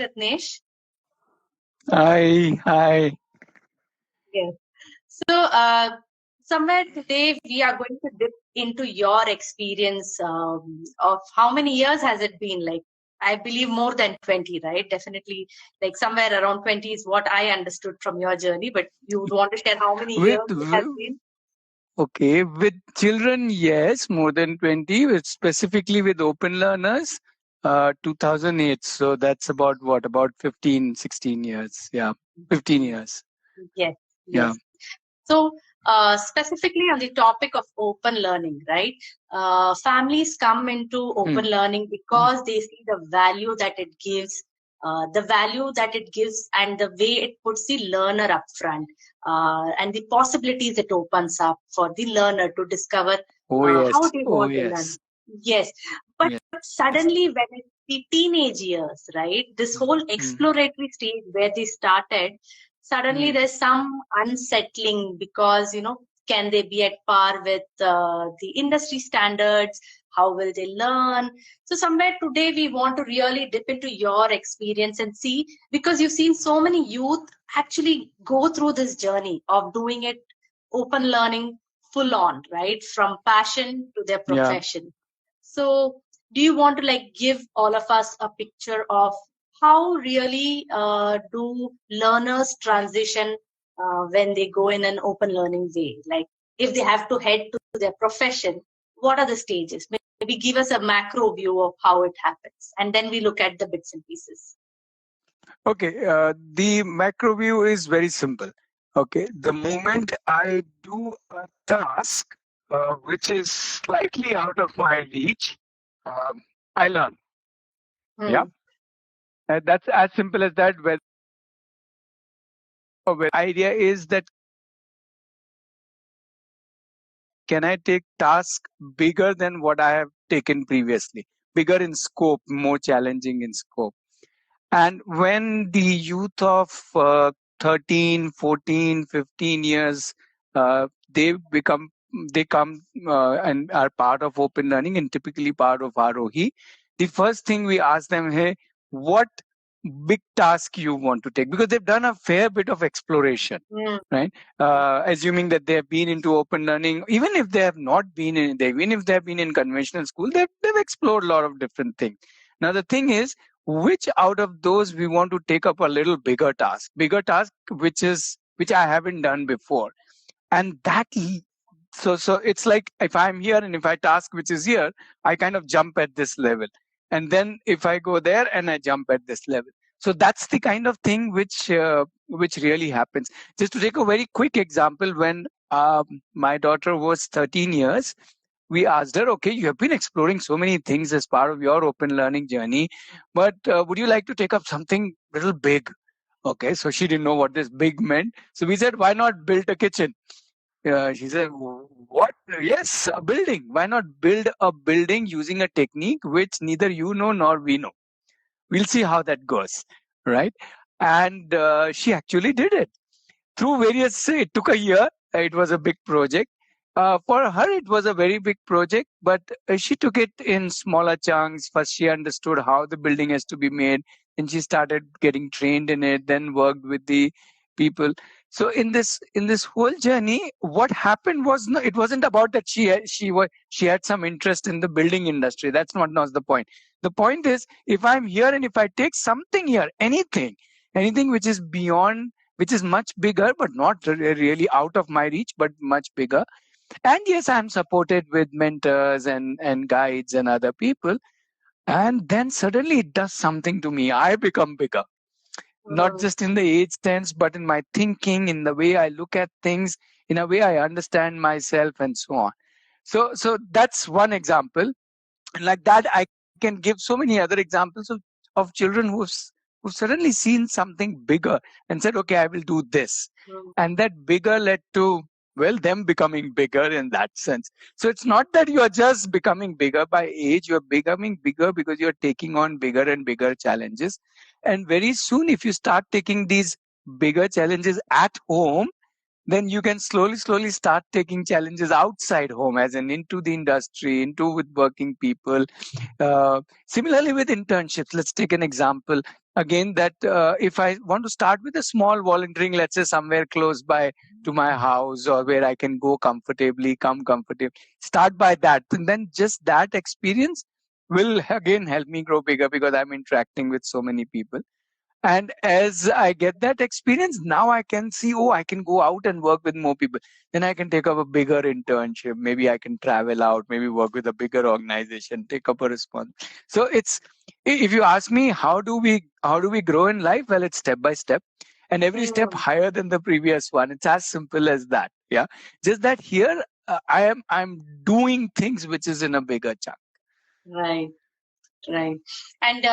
Ratnesh. Hi. Yes. So, somewhere today we are going to dip into your experience of how many years has it been? Like, I believe more than 20, right? Definitely, like somewhere around 20 is what I understood from your journey. But you would want to share how many With years it has been? okay, with children, yes, more than 20. Specifically with open learners, 2008. So that's about what? About 15, 16 years. Yeah, 15 years. Yes, Yeah. yes. So, specifically on the topic of open learning, right? Families come into open learning because they see the value that it gives, and the way it puts the learner up front, and the possibilities it opens up for the learner to discover Oh yes. how they Oh want to learn. yes. Yes, but Yes. suddenly when it's the teenage years, right? This whole exploratory stage where they started, suddenly there's some unsettling because can they be at par with the industry standards? How will they learn? So somewhere today we want to really dip into your experience and see, because you've seen so many youth actually go through this journey of doing it open learning full on, right, from passion to their Yeah. profession. So do you want to like give all of us a picture of how really do learners transition when they go in an open learning way? Like if they have to head to their profession, what are the stages? Maybe give us a macro view of how it happens, and then we look at the bits and pieces. Okay. The macro view is very simple. Okay. The moment I do a task which is slightly out of my reach, um, I learn. Yeah. That's as simple as that. Whether idea is that can I take tasks bigger than what I have taken previously, bigger in scope, more challenging in scope. And when the youth of 13, 14, 15 years, they become, they come and are part of open learning and typically part of Aarohi, the first thing we ask them, hey, what big task you want to take? Because they've done a fair bit of exploration, right? Assuming that they have been into open learning, even if they have not been in, even if they have been in conventional school, they've explored a lot of different things. Now, the thing is, which out of those we want to take up a little bigger task which I haven't done before, and so it's like if I'm here and if I task which is here, I kind of jump at this level, and then if I go there and I jump at this level. So that's the kind of thing which really happens. Just to take a very quick example, when my daughter was 13 years, we asked her, okay, you have been exploring so many things as part of your open learning journey, but would you like to take up something little big? Okay, so she didn't know what this big meant. So we said, why not build a kitchen? She said, what? Yes, a building. Why not build a building using a technique which neither you know nor we know? We'll see how that goes, right? And she actually did it through various, it took a year. It was a big project. For her, it was a very big project, but she took it in smaller chunks. First, she understood how the building has to be made, and she started getting trained in it, then worked with the people. So in this whole journey, what happened was, no, it wasn't about that she had some interest in the building industry. That's not the point. The point is, if I'm here and if I take something here, anything which is beyond, which is much bigger, but not really out of my reach, but much bigger. And yes, I'm supported with mentors and guides and other people. And then suddenly it does something to me. I become bigger, not just in the age sense, but in my thinking, in the way I look at things, in a way I understand myself, and so on. So that's one example. And like that, I can give so many other examples of children who've suddenly seen something bigger and said, okay, I will do this. And that bigger led to, well, them becoming bigger in that sense. So it's not that you are just becoming bigger by age, you're becoming bigger because you're taking on bigger and bigger challenges. And very soon, if you start taking these bigger challenges at home, then you can slowly start taking challenges outside home, as in into the industry, into with working people. Similarly with internships, let's take an example again, that if I want to start with a small volunteering, let's say somewhere close by to my house, or where I can go comfortably, come comfortably, start by that, and then just that experience will again help me grow bigger, because I'm interacting with so many people. And as I get that experience, now I can see, oh, I can go out and work with more people. Then I can take up a bigger internship. Maybe I can travel out, maybe work with a bigger organization, take up a response. So it's, if you ask me, how do we grow in life? Well, it's step by step, and every step Hmm. higher than the previous one. It's as simple as that. Yeah. Just that here, I'm doing things which is in a bigger chunk. Right. Right. And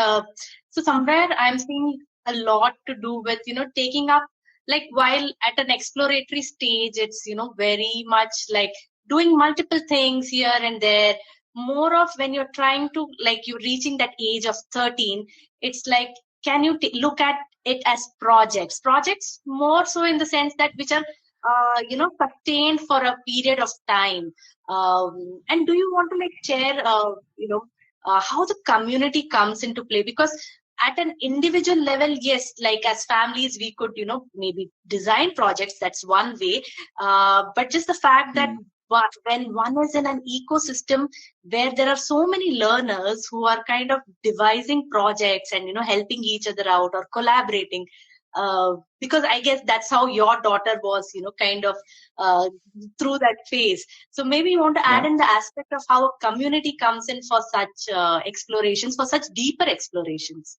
so somewhere I'm seeing a lot to do with, taking up, like while at an exploratory stage, it's, very much like doing multiple things here and there. More of when you're trying to, like, you're reaching that age of 13, it's like, can you look at it as projects? Projects more so in the sense that which are, sustained for a period of time. And do you want to like share, how the community comes into play? Because at an individual level, yes, like as families we could, maybe design projects, that's one way. But just the fact that when one is in an ecosystem where there are so many learners who are kind of devising projects and helping each other out or collaborating, because I guess that's how your daughter was, kind of uh, through that phase. So maybe you want to add Yeah. in the aspect of how a community comes in for such explorations, for such deeper explorations.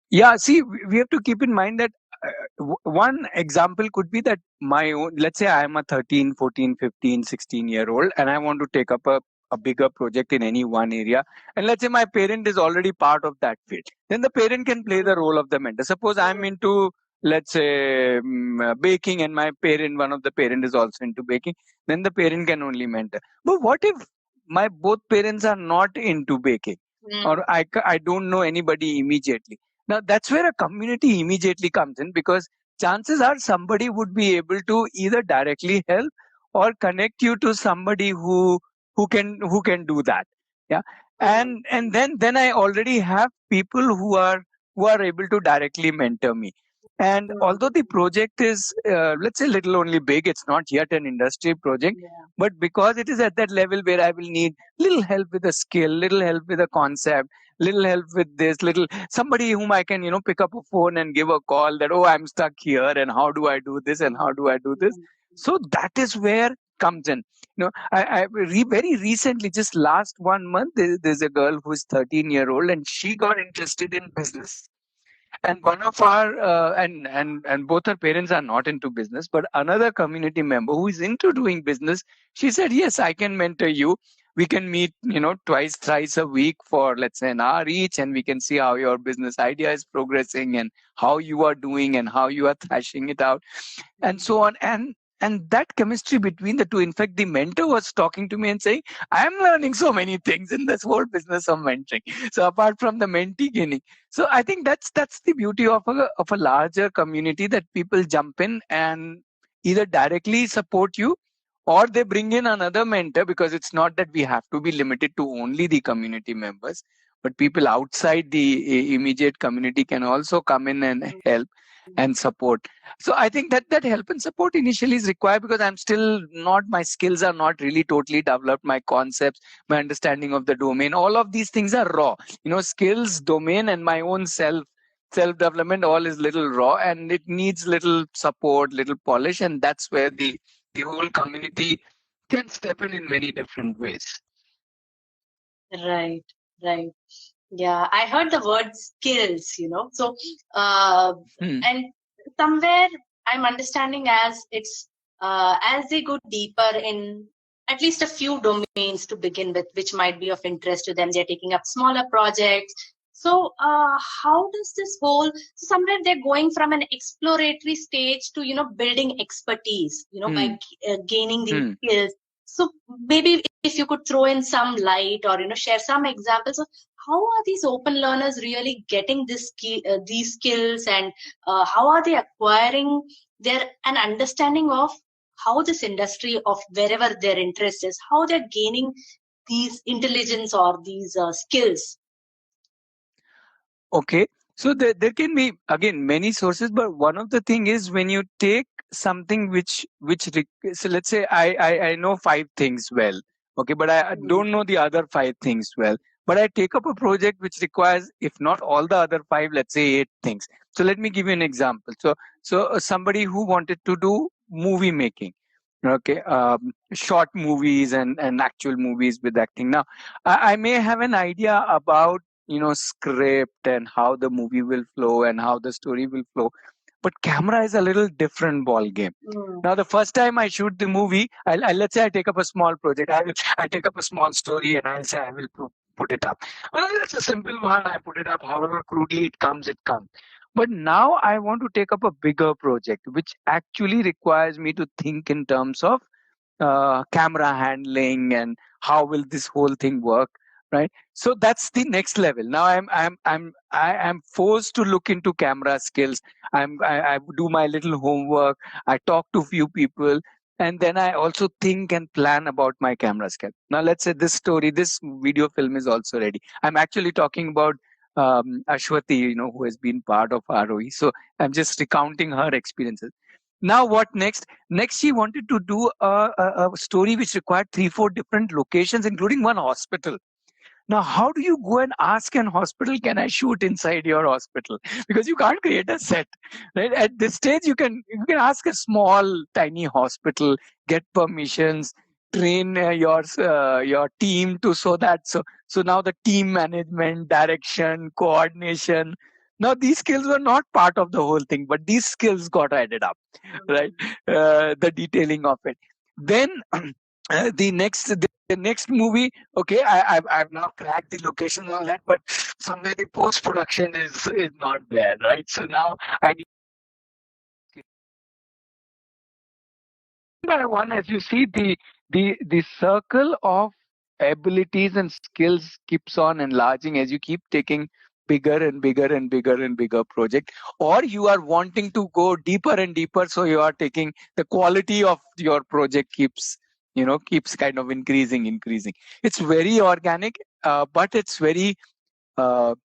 Yeah, see, we have to keep in mind that one example could be that my own, let's say I am a 13, 14, 15, 16-year old, and I want to take up a bigger project in any one area. And let's say my parent is already part of that field. Then the parent can play the role of the mentor. Suppose I'm into, let's say, baking, and my parent, one of the parent is also into baking. Then the parent can only mentor. But what if my both parents are not into baking? Mm. Or I don't know anybody immediately. Now, that's where a community immediately comes in, because chances are somebody would be able to either directly help or connect you to somebody who can do that. Yeah. And then I already have people who are able to directly mentor me. And Mm. although the project is, let's say, little only big, it's not yet an industry project, Yeah. but because it is at that level where I will need little help with a skill, little help with a concept, little help with this, little somebody whom I can, pick up a phone and give a call, that, oh, I'm stuck here, and how do I do this, and how do I do this? Mm. So that is where comes in. I very recently, just last 1 month, there's a girl who's 13-year-old, and she got interested in business. And one of our and both her parents are not into business, but another community member who is into doing business, she said, yes, I can mentor you. We can meet, twice, thrice a week for, let's say, an hour each, and we can see how your business idea is progressing, and how you are doing, and how you are thrashing it out, and so on. And that chemistry between the two, in fact, the mentor was talking to me and saying, I am learning so many things in this whole business of mentoring, so apart from the mentee gaining. So I think that's the beauty of a larger community, that people jump in and either directly support you, or they bring in another mentor, because it's not that we have to be limited to only the community members, but people outside the immediate community can also come in and help and support. So I think that help and support initially is required, because I'm still not, my skills are not really totally developed, my concepts, my understanding of the domain, all of these things are raw. Skills, domain, and my own self development, all is little raw, and it needs little support, little polish, and that's where the whole community can step in many different ways. Right, right. Yeah, I heard the word skills, So, uh, Hmm. and somewhere I'm understanding as it's as they go deeper in at least a few domains to begin with, which might be of interest to them. They're taking up smaller projects. So, how does this whole, so somewhere they're going from an exploratory stage to, building expertise, by Hmm. gaining these Hmm. skills. So maybe if you could throw in some light or, share some examples of how are these open learners really getting these skills, and how are they acquiring an understanding of how this industry of wherever their interest is, how they're gaining these intelligence or these skills? Okay, so there can be again many sources, but one of the thing is when you take something so let's say I know five things well, okay, but I Hmm. don't know the other five things well. But I take up a project which requires, if not all the other five, let's say eight things. So let me give you an example. So somebody who wanted to do movie making, okay, short movies and actual movies with acting. Now, I may have an idea about script and how the movie will flow and how the story will flow, but camera is a little different ball game. Hmm. Now the first time I shoot the movie, let's say I take up a small project, I take up a small story and I say I will put it up. Well, it's a simple one. I put it up however crudely it comes. But now I want to take up a bigger project which actually requires me to think in terms of camera handling and how will this whole thing work, right? So that's the next level. Now I am forced to look into camera skills. I do my little homework. I talk to few people, and then I also think and plan about my camera skill. Now let's say this video film is also ready. I'm actually talking about Ashwati, who has been part of Aarohi. So I'm just recounting her experiences. Now what next? Next, she wanted to do a story which required three, four different locations, including one hospital. Now, how do you go and ask an hospital, can I shoot inside your hospital? Because you can't create a set, right? At this stage, you can ask a small, tiny hospital, get permissions, train your team to so now the team management, direction, coordination. Now these skills were not part of the whole thing, but these skills got added up, right? The detailing of it. Then the next movie, okay, I've now cracked the location and all that, but somewhere the post production is not there, right? So now I need by one, as you see, the circle of abilities and skills keeps on enlarging as you keep taking bigger and bigger and bigger and bigger project, or you are wanting to go deeper and deeper, so you are taking the quality of your project keeps kind of increasing. It's very organic, but it's very uh,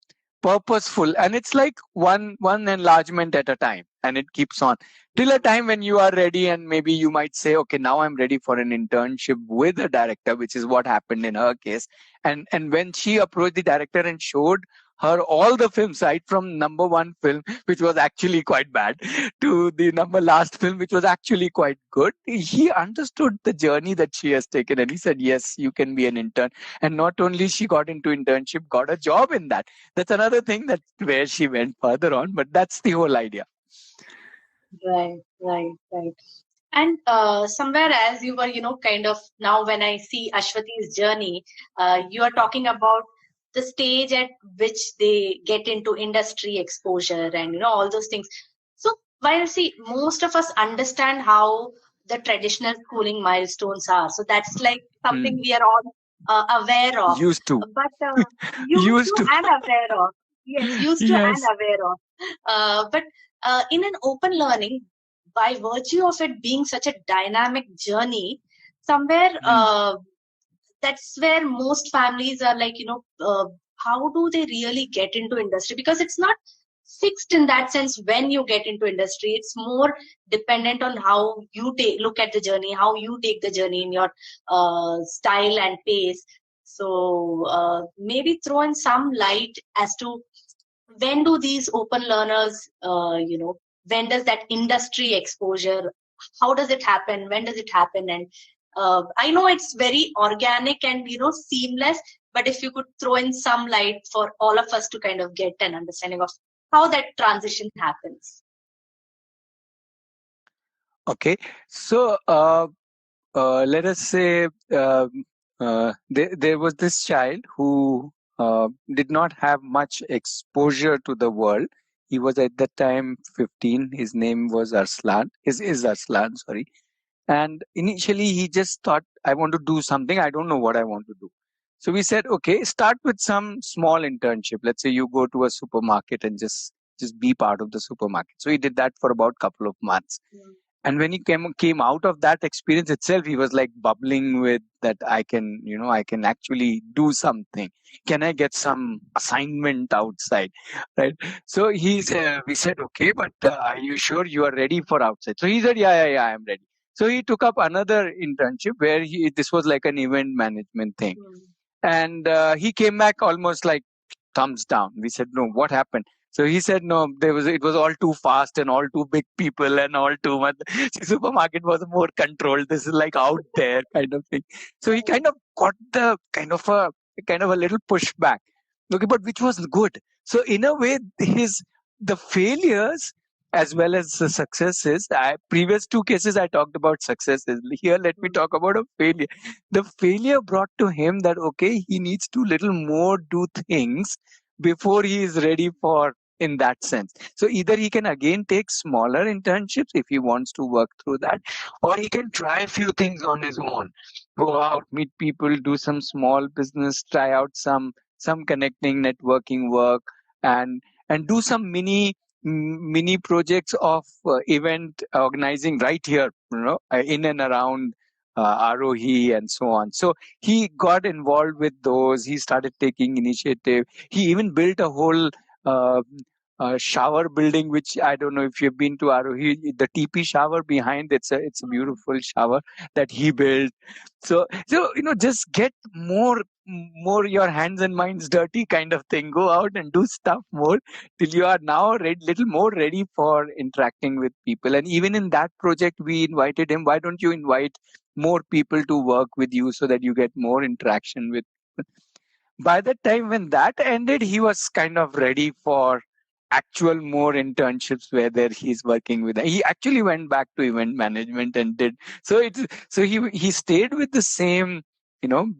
purposeful, and it's like one enlargement at a time, and it keeps on till a time when you are ready, and maybe you might say, okay, now I'm ready for an internship with a director, which is what happened in her case. And when she approached the director and showed her all the films, right from number one film, which was actually quite bad, to the number last film, which was actually quite good, he understood the journey that she has taken, and he said, yes, you can be an intern. And not only she got into internship, got a job in that. That's another thing, that where she went further on, but that's the whole idea. Right, right, right. And somewhere, as you were, kind of now when I see Ashwati's journey, you are talking about the stage at which they get into industry exposure and, all those things. So while see, most of us understand how the traditional schooling milestones are. So that's like something Hmm. we are all aware of. Used to. But used Used to to. and aware of. Yes, used to and Yes. aware of. But in an open learning, by virtue of it being such a dynamic journey, somewhere Hmm. that's where most families are like, how do they really get into industry? Because it's not fixed in that sense when you get into industry. It's more dependent on how you look at the journey, how you take the journey in your style and pace. So maybe throw in some light as to when do these open learners, when does that industry exposure, how does it happen, when does it happen? And I know it's very organic and, seamless, but if you could throw in some light for all of us to kind of get an understanding of how that transition happens. Okay. So let us say there was this child who did not have much exposure to the world. He was at that time 15. His name was Arslan. Is Arslan, sorry. And initially, he just thought, I want to do something. I don't know what I want to do. So we said, okay, start with some small internship. Let's say you go to a supermarket and just be part of the supermarket. So he did that for about a couple of months. mm, And when he came out of that experience itself, he was like bubbling with that I can actually do something. Can I get some assignment outside? Right. So we said, okay, but are you sure you are ready for outside? So he said, yeah, I am ready. So he took up another internship where this was like an event management thing. mm, And he came back almost like thumbs down. We said, no, what happened? So he said, no, it was all too fast and all too big people and all too much. The supermarket was more controlled. This is like out there kind of thing. So he kind of got the kind of a little pushback. Okay, but which was good. So in a way, the failures as well as the successes. Previous two cases I talked about successes. Here, let me mm, talk about a failure. The failure brought to him that okay, he needs to little more do things before he is ready for, in that sense. So either he can again take smaller internships if he wants to work through that, or he can try a few things on his own. Go out, meet people, do some small business, try out some connecting, networking work, and do some mini projects of event organizing right here, in and around Aarohi and so on. So he got involved with those. He started taking initiative. He even built a whole uh, shower building, which I don't know if you've been to Aarohi. The TP shower behind it's a mm, beautiful shower that he built. So just get more your hands and minds dirty kind of thing. Go out and do stuff more till you are now little more ready for interacting with people. And even in that project, we invited him. Why don't you invite more people to work with you so that you get more interaction with people? By the time when that ended, he was kind of ready for actual more internships where there he's working with. He actually went back to event management and did so he stayed with the same, you know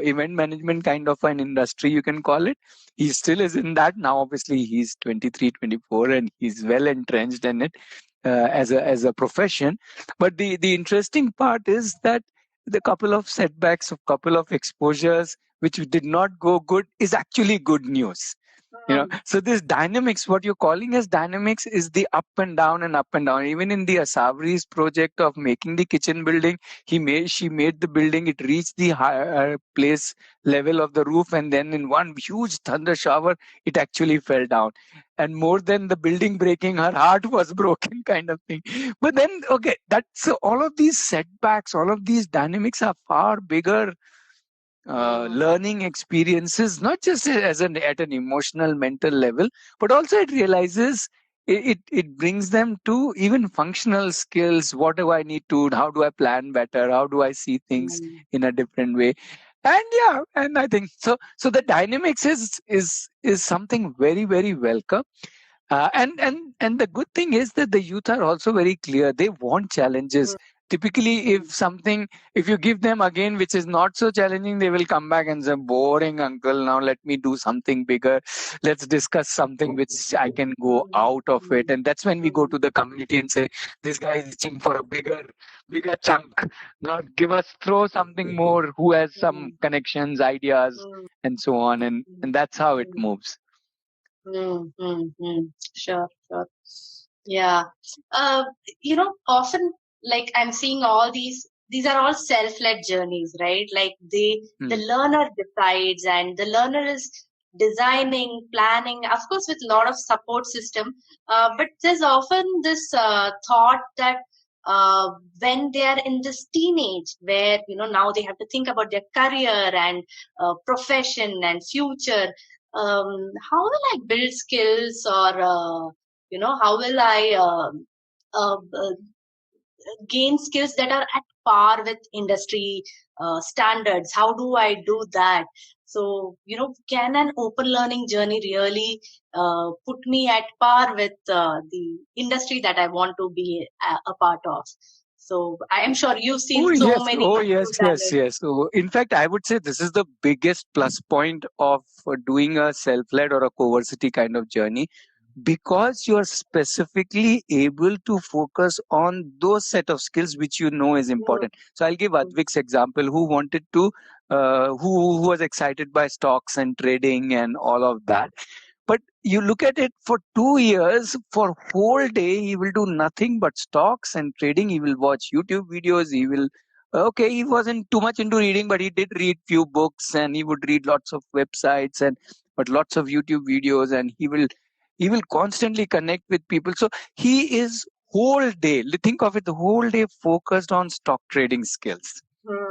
event management kind of an industry, you can call it. He still is in that now. Obviously he's 23, 24, and he's well entrenched in it as a profession. But the interesting part is that the couple of setbacks, a couple of exposures which did not go good is actually good news. mm, So this dynamics, what you're calling as dynamics, is the up and down and up and down. Even in the Asavri's project of making the kitchen building, she made the building, it reached the higher place level of the roof, and then in one huge thunder shower it actually fell down. And more than the building breaking, her heart was broken kind of thing. But then okay, that's all of these setbacks, all of these dynamics are far bigger mm, learning experiences, not just at an emotional, mental level, but also it realizes it brings them to even functional skills. What do I need to? How do I plan better? How do I see things mm, in a different way? And yeah, and I think so. So the dynamics is something very very welcome. And the good thing is that the youth are also very clear. They want challenges. mm, Typically, mm, if you give them again, which is not so challenging, they will come back and say, "Boring, uncle. Now let me do something bigger. Let's discuss something which I can go mm, out of it." mm, And that's when we go to the community and say, "This guy is itching for a bigger chunk. Now throw something more. Who has some mm, connections, ideas, mm, and so on." And that's how it mm, moves. mm, mm, mm. Sure, sure. Yeah. Uh, often like I'm seeing all these are all self-led journeys, right? Like the Hmm. learner decides and the learner is designing, planning, of course, with a lot of support system. But there's often this thought that uh, when they are in this teenage where, now they have to think about their career and profession and future, how will I build skills or how will I gain skills that are at par with industry standards? How do I do that? So, can an open learning journey really put me at par with the industry that I want to be a part of? So, I am sure you've Oh seen so yes, many oh of yes, those and yes, yes. So in fact, I would say this is the biggest plus point of doing a self-led or a coversity kind of journey. because you're specifically able to focus on those set of skills which you know is important. So I'll give Advik's example, who wanted to, who was excited by stocks and trading and all of that. But you look at it, for 2 years, for whole day, he will do nothing but stocks and trading. He will watch YouTube videos. He will, okay, he wasn't too much into reading, but he did read few books and he would read lots of websites and but lots of YouTube videos, and he will constantly connect with people. So he is whole day, think of it, the whole day focused on stock trading skills.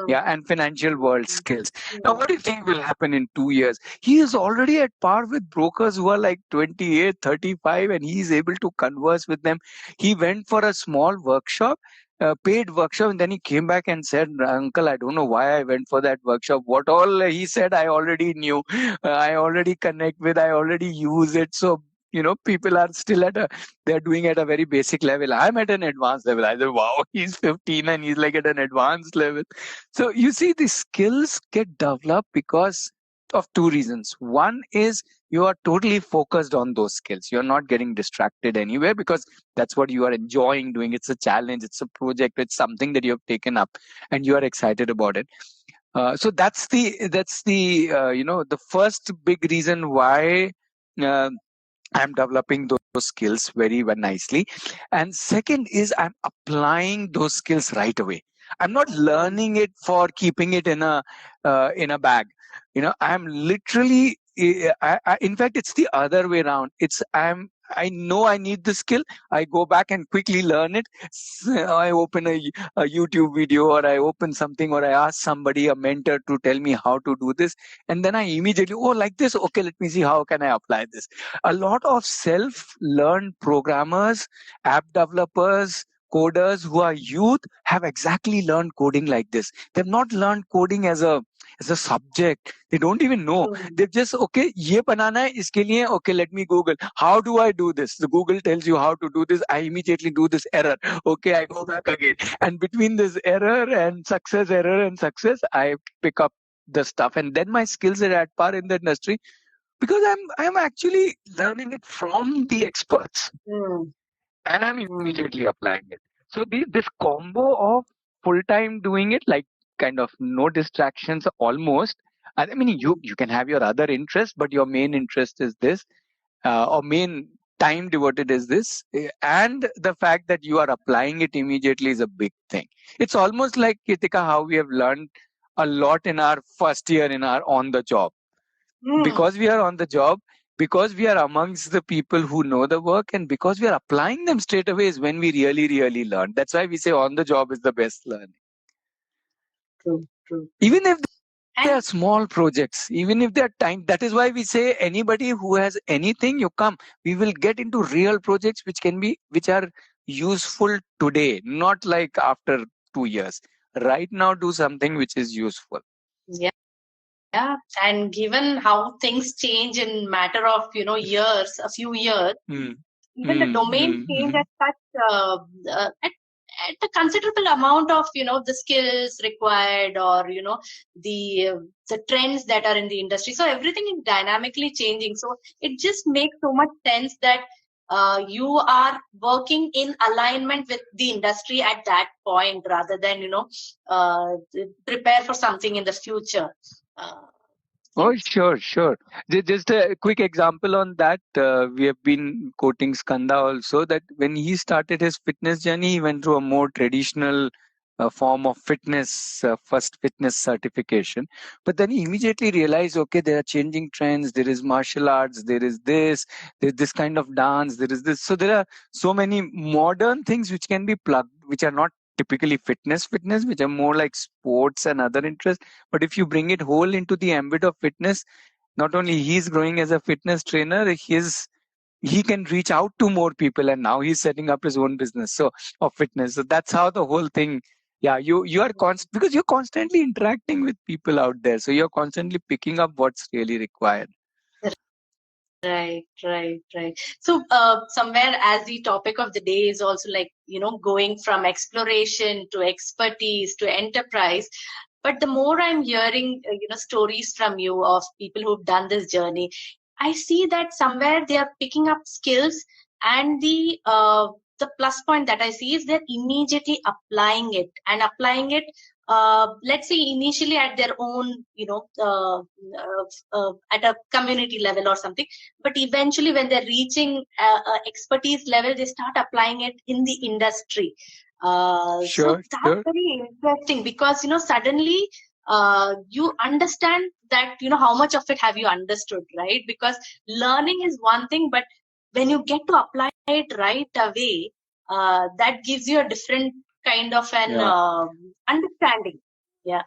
Yeah, and financial world skills. Now, what do you think will happen in 2 years? He is already at par with brokers who are like 28, 35, and he is able to converse with them. He went for a small workshop, paid workshop, and then he came back and said, Uncle, I don't know why I went for that workshop. What all he said, I already knew. I already connect with, I already use it. So, people are still they're doing at a very basic level. I'm at an advanced level. I said, wow, he's 15 and he's like at an advanced level. So you see, the skills get developed because of two reasons. One is you are totally focused on those skills. You're not getting distracted anywhere because that's what you are enjoying doing. It's a challenge, it's a project, it's something that you have taken up and you are excited about it. So that's the first big reason why uh, I'm developing those skills very, very nicely. And second is I'm applying those skills right away. I'm not learning it for keeping it in a bag. I'm literally in fact it's the other way around. I know I need the skill. I go back and quickly learn it. I open a YouTube video, or I open something, or I ask somebody, a mentor, to tell me how to do this. And then I immediately, oh, like this. Okay, let me see how can I apply this. A lot of self-learned programmers, app developers, coders who are youth have exactly learned coding like this. They've not learned coding as a subject. They don't even know. They've just, okay, ye banana hai, iske liye, okay, let me Google. How do I do this? The Google tells you how to do this. I immediately do this error. Okay, I go back again. And between this error and success, I pick up the stuff. And then my skills are at par in the industry because I'm actually learning it from the experts and I'm immediately applying it. So this combo of full time doing it, like kind of no distractions almost. I mean, you can have your other interest, but your main interest is this, or main time devoted is this, and the fact that you are applying it immediately is a big thing. It's almost like, Kritika, how we have learned a lot in our first year in our on the job, because we are on the job, because we are amongst the people who know the work, and because we are applying them straight away is when we really, really learn. That's why we say on the job is the best learning. True. Even if they are small projects, even if they are time, that is why we say anybody who has anything, you come. We will get into real projects which are useful today, not like after 2 years. Right now, do something which is useful. Yeah, and given how things change in matter of years, a few years, even the domain change at at a considerable amount of the skills required, or the trends that are in the industry. So everything is dynamically changing. So it just makes so much sense that you are working in alignment with the industry at that point, rather than prepare for something in the future. Oh, sure. Just a quick example on that. We have been quoting Skanda also, that when he started his fitness journey, he went through a more traditional form of fitness, first fitness certification. But then he immediately realized, okay, there are changing trends. There is martial arts. There's this kind of dance. There is this. So there are so many modern things which can be plugged, which are not typically fitness, which are more like sports and other interests. But if you bring it whole into the ambit of fitness, not only he's growing as a fitness trainer, he can reach out to more people, and now he's setting up his own business of fitness. So that's how the whole thing. Yeah, you are because you're constantly interacting with people out there, so you're constantly picking up what's really required. Right. So somewhere, as the topic of the day is also like, going from exploration to expertise to enterprise. But the more I'm hearing, stories from you of people who've done this journey, I see that somewhere they are picking up skills, and the plus point that I see is they're immediately applying it, and applying it. Let's say initially at their own, at a community level or something, but eventually when they're reaching expertise level, they start applying it in the industry. So that's very interesting, because suddenly you understand that how much of it have you understood, right? Because learning is one thing, but when you get to apply it right away, that gives you a different kind of an understanding. Yeah.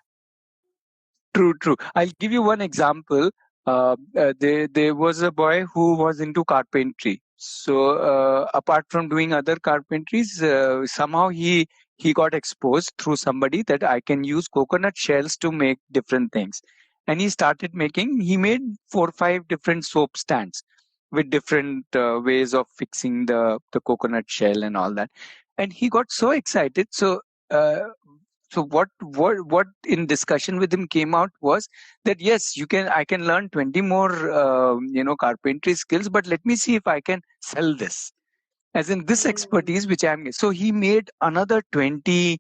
True. I'll give you one example. There was a boy who was into carpentry. So apart from doing other carpentries, somehow he got exposed through somebody that I can use coconut shells to make different things, and he started making. He made 4 or 5 different soap stands with different ways of fixing the coconut shell and all that, and he got so excited. Uh, so what in discussion with him came out was that yes, I can learn 20 more carpentry skills, but let me see if I can sell this, as in this expertise which I'm. So he made another 20,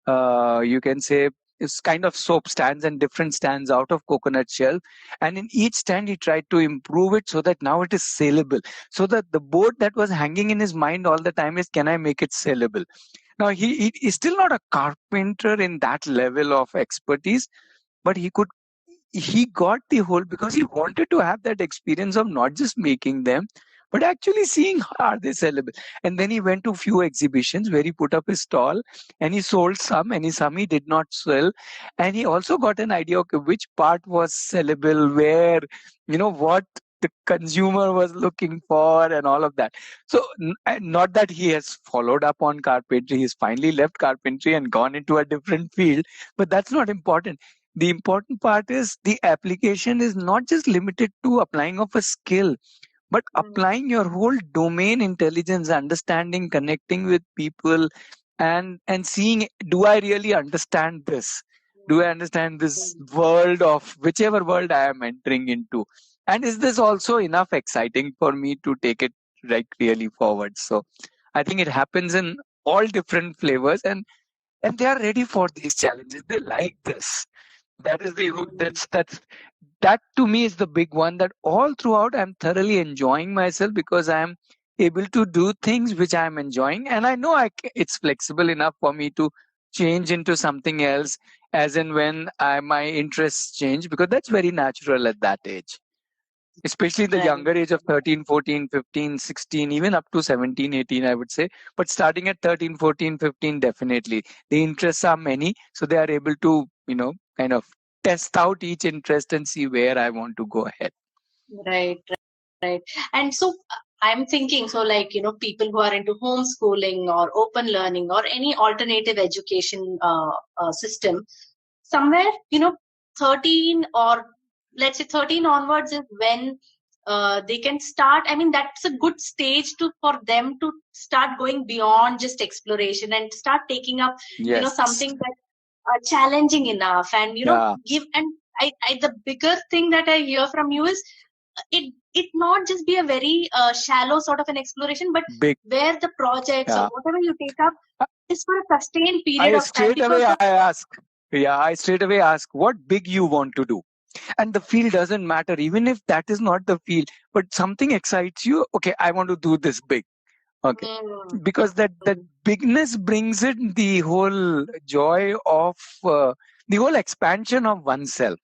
you can say, is kind of soap stands and different stands out of coconut shell, and in each stand he tried to improve it so that now it is saleable. So that the board that was hanging in his mind all the time is, can I make it saleable? Now he is still not a carpenter in that level of expertise, but he got the whole, because he wanted to have that experience of not just making them but actually seeing are they sellable. And then he went to few exhibitions where he put up his stall, and he sold some, and some he did not sell, and he also got an idea of which part was sellable, where what the consumer was looking for and all of that. So not that he has followed up on carpentry, he's finally left carpentry and gone into a different field, but that's not important. The important part is the application is not just limited to applying of a skill, but applying your whole domain intelligence, understanding, connecting with people, and seeing, do I really understand this? Do I understand this world, of whichever world I am entering into? And is this also enough exciting for me to take it like really forward? So I think it happens in all different flavors, and they are ready for these challenges. They like this. That is the that to me is the big one, that all throughout I'm thoroughly enjoying myself because I'm able to do things which I'm enjoying, and I know it's flexible enough for me to change into something else as and when my interests change, because that's very natural at that age, especially the younger age of 13, 14, 15, 16, even up to 17, 18, I would say. But starting at 13, 14, 15, definitely the interests are many, so they are able to kind of test out each interest and see where I want to go ahead. Right. And so I'm thinking, so like, people who are into homeschooling or open learning or any alternative education system, somewhere, 13, or let's say 13 onwards is when they can start. I mean, that's a good stage for them to start going beyond just exploration and start taking up, something that challenging enough, and, give. And the bigger thing that I hear from you is it not just be a very shallow sort of an exploration, but where the projects or whatever you take up is for a sustained period of time. I straight away ask what big you want to do. And the field doesn't matter, even if that is not the field, but something excites you. Okay, I want to do this big. Okay, because that bigness brings in the whole joy of the whole expansion of oneself.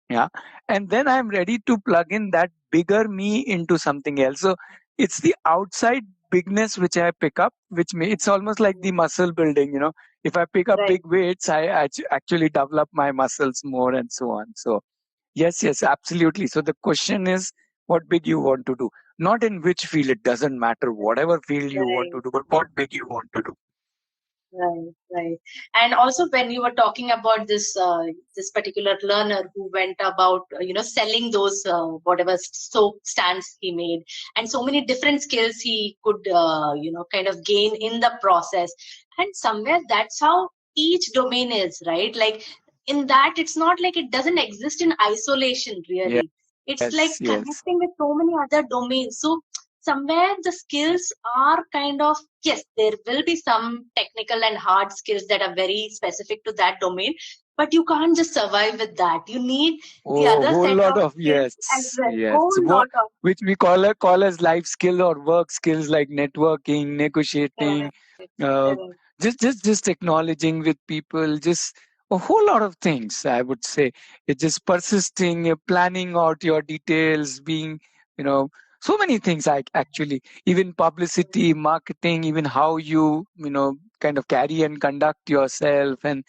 Yeah, and then I'm ready to plug in that bigger me into something else. So it's the outside bigness which I pick up, it's almost like the muscle building. If I pick up big weights, I actually develop my muscles more and so on. So yes, absolutely. So the question is, what big you want to do? Not in which field, it doesn't matter. Whatever field you want to do, but what big you want to do. Right. And also, when you were talking about this particular learner who went about selling those whatever soap stands he made, and so many different skills he could kind of gain in the process, and somewhere that's how each domain is, right? Like in that, it's not like it doesn't exist in isolation, really. It's like Yes. connecting with so many other domains. So somewhere the skills are kind of, yes, there will be some technical and hard skills that are very specific to that domain, but you can't just survive with that. You need the Oh, other whole set lot of of skills as yes, well. yes. Whole What lot of. which we call as life skill or work skills like networking, negotiating, Correct, uh, correct. just acknowledging with people, just a whole lot of things. I would say it's just persisting, planning out your details, being you know so many things. Like actually, even publicity, marketing, even how you kind of carry and conduct yourself, and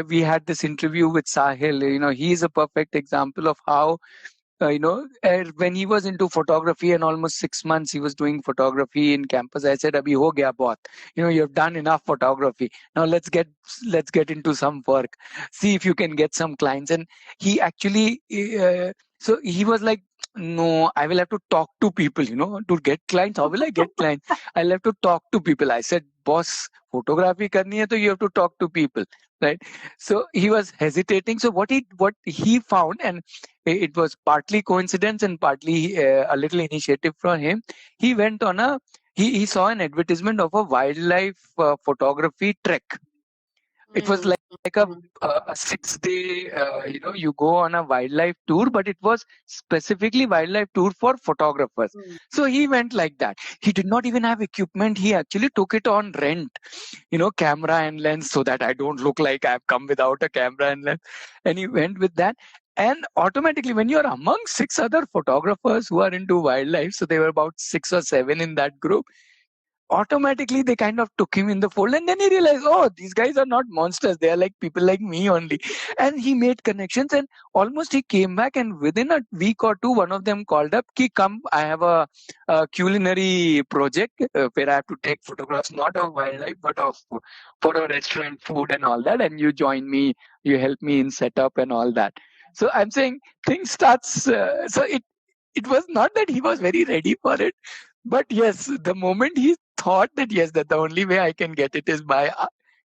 we had this interview with Sahil. He's a perfect example of how when he was into photography and almost 6 months he was doing photography in campus. I said, "Abhi ho gaya bahut. You've done enough photography. Now let's get into some work. See if you can get some clients." And he actually, so he was like, "No, I will have to talk to people. To get clients. How will I get clients? I'll have to talk to people." I said, "Boss, photography karni hai, so you have to talk to people, right?" So he was hesitating. So what he found, and it was partly coincidence and partly a little initiative from him. He went on he saw an advertisement of a wildlife photography trek. It was Mm, like a mm, a 6 day, you go on a wildlife tour, but it was specifically wildlife tour for photographers. mm, So he went like that. He did not even have equipment. He actually took it on rent, camera and lens, so that I don't look like I've come without a camera and lens. And he went with that. And automatically, when you're among six other photographers who are into wildlife, so there were about 6 or 7 in that group, automatically they kind of took him in the fold. And then he realized, oh, these guys are not monsters, they are like people like me only. And he made connections, and almost he came back, and within a week or two one of them called up, ki come, I have a culinary project where I have to take photographs not of wildlife but of for a restaurant food and all that, and you join me, you help me in setup and all that. So I'm saying things starts, so it was not that he was very ready for it, but yes, the moment he thought that yes, that the only way I can get it is by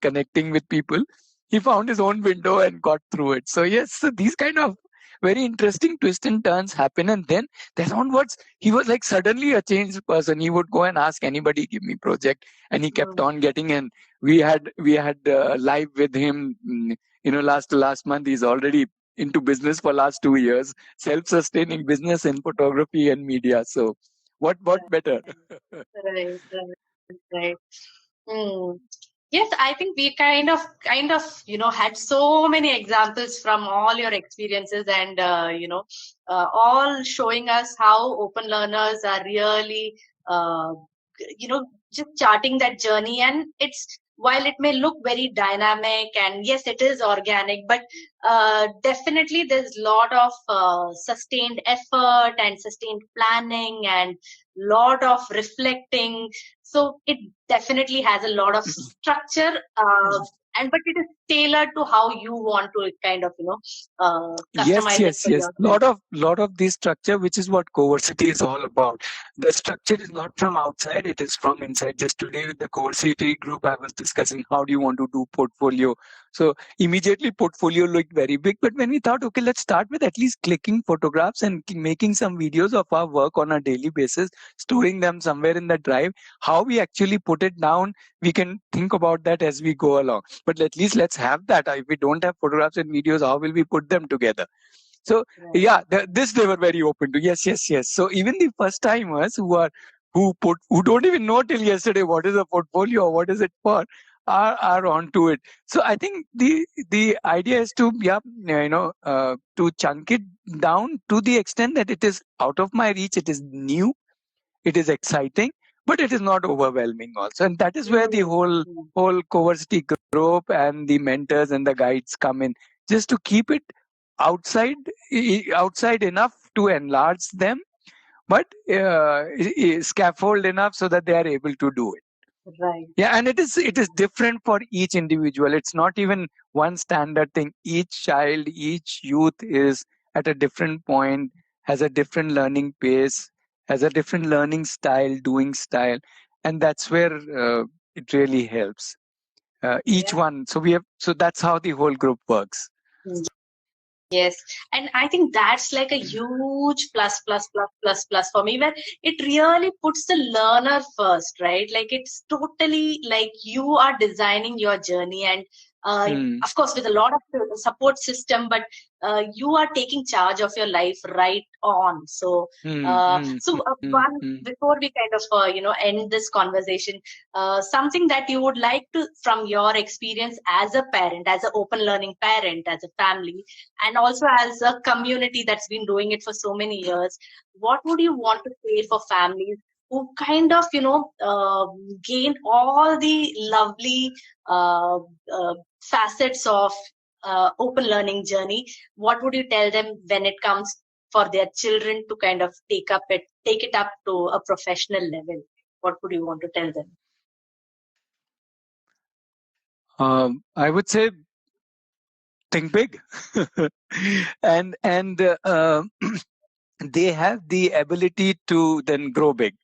connecting with people, he found his own window and got through it. So yes, so these kind of very interesting twists and turns happen, and then onwards he was like suddenly a changed person. He would go and ask anybody, give me project, and he kept mm. on getting. And we had live with him. Last month he's already into business for last 2 years, self-sustaining business in photography and media. So what better? Right, right, right. Hmm. Yes, I think we kind of, had so many examples from all your experiences, and all showing us how open learners are really, uh, just charting that journey. And it's, while it may look very dynamic, and yes, it is organic, but definitely there's a lot of sustained effort and sustained planning and lot of reflecting. So it definitely has a lot of structure, and but it is tailored to how you want to kind of Yes, customize it yes, for yes. yourself. Lot of this structure, which is what CoVersity is all about. The structure is not from outside; it is from inside. Just today with the CoVersity group, I was discussing how do you want to do portfolio. So immediately portfolio looked very big, but when we thought, okay, let's start with at least clicking photographs and making some videos of our work on a daily basis, storing them somewhere in the drive. How we actually put it down, we can think about that as we go along. But at least let's have that. If we don't have photographs and videos, how will we put them together? So Right. yeah, this they were very open to. Yes, yes, yes. So even the first timers who don't even know till yesterday what is a portfolio or what is it for, are onto it. So I think the idea is to to chunk it down to the extent that it is out of my reach, it is new, it is exciting, but it is not overwhelming also. And that is where the Mm, whole coversity group and the mentors and the guides come in, just to keep it outside outside enough to enlarge them, but scaffold enough so that they are able to do it. right. Yeah, and it is different for each individual. It's not even one standard thing. Each child, each youth is at a different point, has a different learning pace, has a different learning style, doing style, and that's where it really helps. Each Yeah. one. So that's how the whole group works. Yes, and I think that's like a huge plus for me, where it really puts the learner first, right? Like it's totally like you are designing your journey, and of course with a lot of support system, but you are taking charge of your life right on. So, one before we kind of end this conversation, something that you would like to, from your experience as a parent, as an open learning parent, as a family, and also as a community that's been doing it for so many years, what would you want to say for families who kind of gain all the lovely facets of open learning journey? What would you tell them when it comes for their children to kind of take it up to a professional level? What would you want to tell them? I would say think big, and they have the ability to then grow big.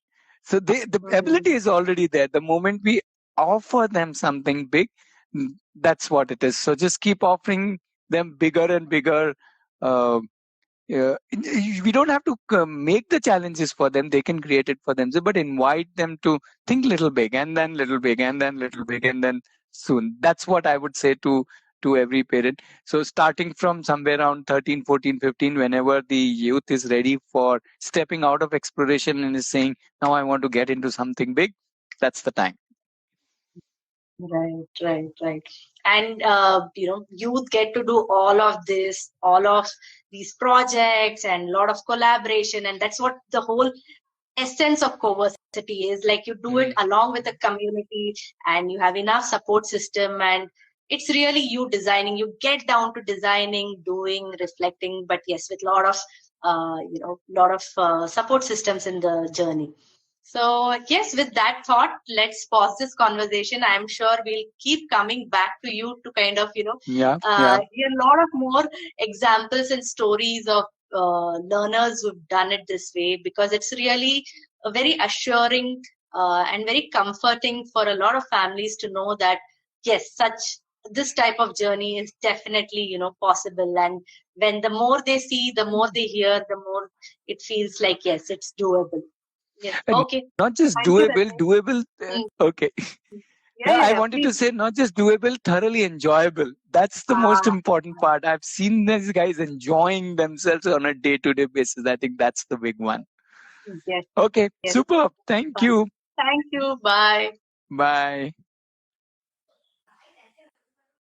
So the ability is already there. The moment we offer them something big, that's what it is. So just keep offering them bigger and bigger. Uh, we don't have to make the challenges for them. They can create it for themselves, but invite them to think little big, and then little big, and then little big, and then soon. That's what I would say to every parent. So starting from somewhere around 13, 14, 15, whenever the youth is ready for stepping out of exploration and is saying, now I want to get into something big, that's the time. Right. And youth get to do all of this, all of these projects, and a lot of collaboration, and that's what the whole essence of CoVersity is. Like you do it along with the community, and you have enough support system, and it's really you designing. You get down to designing, doing, reflecting, but yes, with a lot of support systems in the journey. So yes, with that thought, let's pause this conversation. I'm sure we'll keep coming back to you to kind of Yeah. hear a lot of more examples and stories of learners who've done it this way, because it's really a very assuring and very comforting for a lot of families to know that yes, this type of journey is definitely possible. And when the more they see, the more they hear, the more it feels like yes, it's doable. Yes. And Okay. not just Thank you, doable. Rajat. Okay. I Yeah, wanted to please. say not just doable, thoroughly enjoyable. That's the most Ah, important part. I've seen these guys enjoying themselves on a day-to-day basis. I think that's the big one. yes, Okay, yes. super. Thank Fine. you. Thank you. Bye. Bye.